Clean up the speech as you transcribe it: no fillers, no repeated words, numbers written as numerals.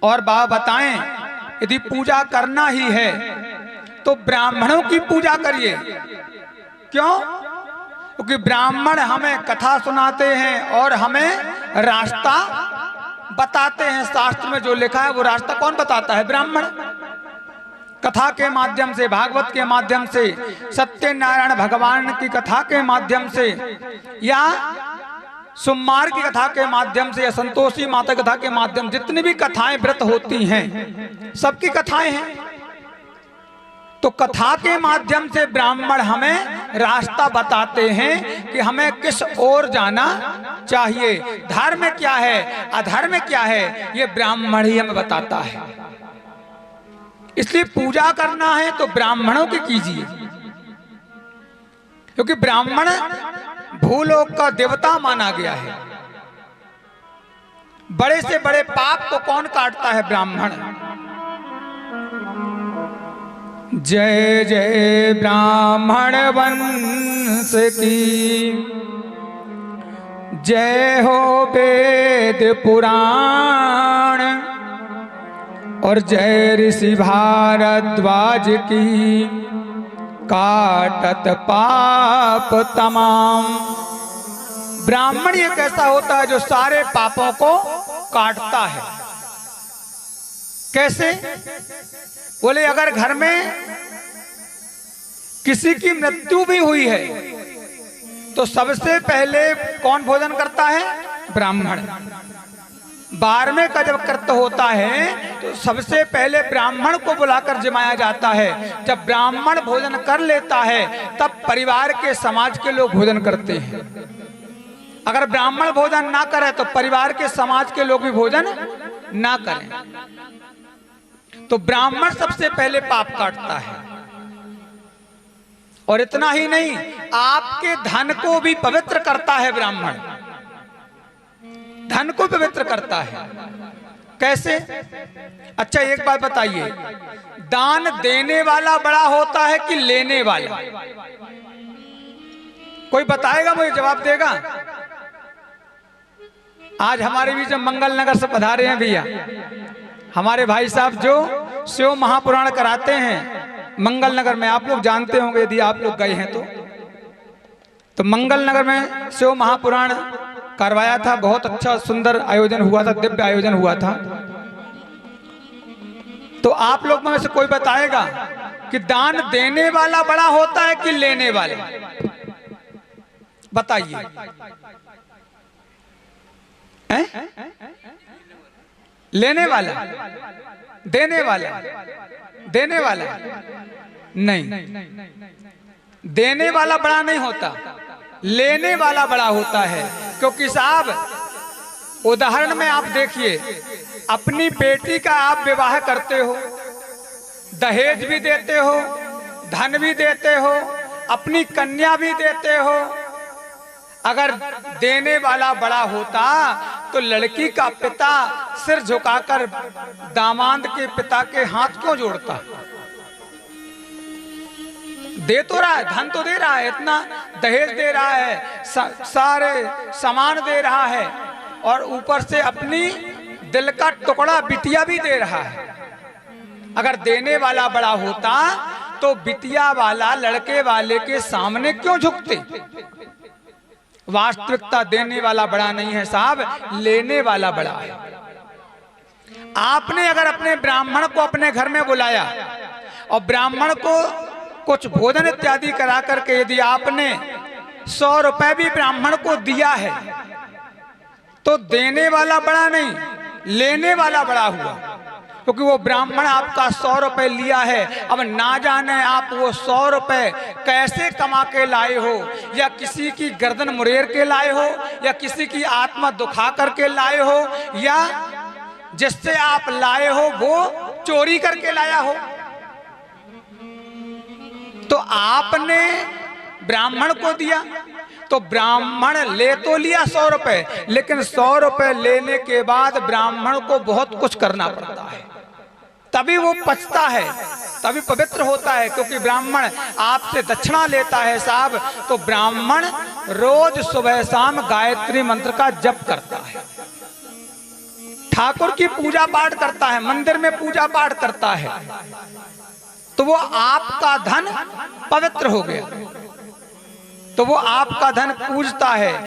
और बाबा बताएं यदि पूजा करना ही है तो ब्राह्मणों की पूजा करिए। क्यों? क्योंकि ब्राह्मण हमें कथा सुनाते हैं और हमें रास्ता बताते हैं। शास्त्र में जो लिखा है वो रास्ता कौन बताता है? ब्राह्मण। कथा के माध्यम से, भागवत के माध्यम से, सत्यनारायण भगवान की कथा के माध्यम से, या सोमवार की कथा के माध्यम से, या संतोषी माता कथा के माध्यम, जितनी भी कथाएं व्रत होती हैं सबकी कथाएं हैं। तो कथा के माध्यम से ब्राह्मण हमें रास्ता बताते हैं कि हमें किस ओर जाना चाहिए, धर्म क्या है, अधर्म क्या है, ये ब्राह्मण ही हमें बताता है। इसलिए पूजा करना है तो ब्राह्मणों की कीजिए, क्योंकि ब्राह्मण भूलोक का देवता माना गया है। बड़े से बड़े पाप को कौन काटता है? ब्राह्मण। जय जय ब्राह्मण वंश की, जय हो वेद पुराण, और जय ऋषि भारद्वाज की, काटत पाप तमाम। ब्राह्मण एक ऐसा होता है जो सारे पापों को काटता है। कैसे? बोले अगर घर में किसी की मृत्यु भी हुई है तो सबसे पहले कौन भोजन करता है? ब्राह्मण। 12वें का जब कृत्य होता है तो सबसे पहले ब्राह्मण को बुलाकर जमाया जाता है। जब ब्राह्मण भोजन कर लेता है तब परिवार के, समाज के लोग भोजन करते हैं। अगर ब्राह्मण भोजन ना करे तो परिवार के, समाज के लोग भी भोजन ना करें। तो ब्राह्मण सबसे पहले पाप काटता है। और इतना ही नहीं, आपके धन को भी पवित्र करता है ब्राह्मण। धन को पवित्र करता है। कैसे? अच्छा एक बात बताइए, दान देने वाला बड़ा होता है कि लेने वाला? कोई बताएगा, मुझे जवाब देगा? आज हमारे बीच में मंगल नगर से पधारे हैं भैया हमारे भाई साहब, जो शिव महापुराण कराते हैं मंगल नगर में। आप लोग जानते होंगे यदि आप लोग गए हैं तो मंगल नगर में शिव महापुराण करवाया था। बहुत अच्छा सुंदर आयोजन हुआ था, दिव्य आयोजन हुआ था। तो आप लोग में से कोई बताएगा कि दान देने वाला बड़ा होता है कि लेने वाला? बताइए। लेने वाला? देने वाला? देने वाला नहीं, देने वाला बड़ा नहीं होता, लेने वाला बड़ा होता है। क्योंकि साहब उदाहरण में आप देखिए, अपनी बेटी का आप विवाह करते हो, दहेज भी देते हो, धन भी देते हो, अपनी कन्या भी देते हो। अगर देने वाला बड़ा होता तो लड़की का पिता सिर झुकाकर दामाद के पिता के हाथ क्यों जोड़ता? दे तो रहा है, धन तो दे रहा है, इतना दहेज दे रहा है, सारे सामान दे रहा है, और ऊपर से अपनी दिल का टुकड़ा बिटिया भी दे रहा है। अगर देने वाला बड़ा होता तो बिटिया वाला लड़के वाले के सामने क्यों झुकते? वास्तविकता देने वाला बड़ा नहीं है साहब, लेने वाला बड़ा है। आपने अगर अपने ब्राह्मण को अपने घर में बुलाया और ब्राह्मण को कुछ भोजन इत्यादि करा करके यदि आपने 100 रुपए भी ब्राह्मण को दिया है तो देने वाला बड़ा नहीं, लेने वाला बड़ा हुआ। क्योंकि वो ब्राह्मण आपका 100 रुपए लिया है, अब ना जाने आप वो 100 रुपए कैसे कमा के लाए हो, या किसी की गर्दन मुरेर के लाए हो, या किसी की आत्मा दुखा करके लाए हो, या जिससे आप लाए हो वो चोरी करके लाया हो। तो आपने ब्राह्मण को दिया तो ब्राह्मण ले तो लिया 100 रुपए, लेकिन 100 रुपए लेने के बाद ब्राह्मण को बहुत कुछ करना पड़ता है, तभी वो पचता है, तभी पवित्र होता है। क्योंकि ब्राह्मण आपसे दक्षिणा लेता है साहब, तो ब्राह्मण रोज सुबह शाम गायत्री मंत्र का जप करता है, ठाकुर की पूजा पाठ करता है, मंदिर में पूजा पाठ करता है, तो वो आपका धन पवित्र हो गया, तो वो आपका धन पूजता है।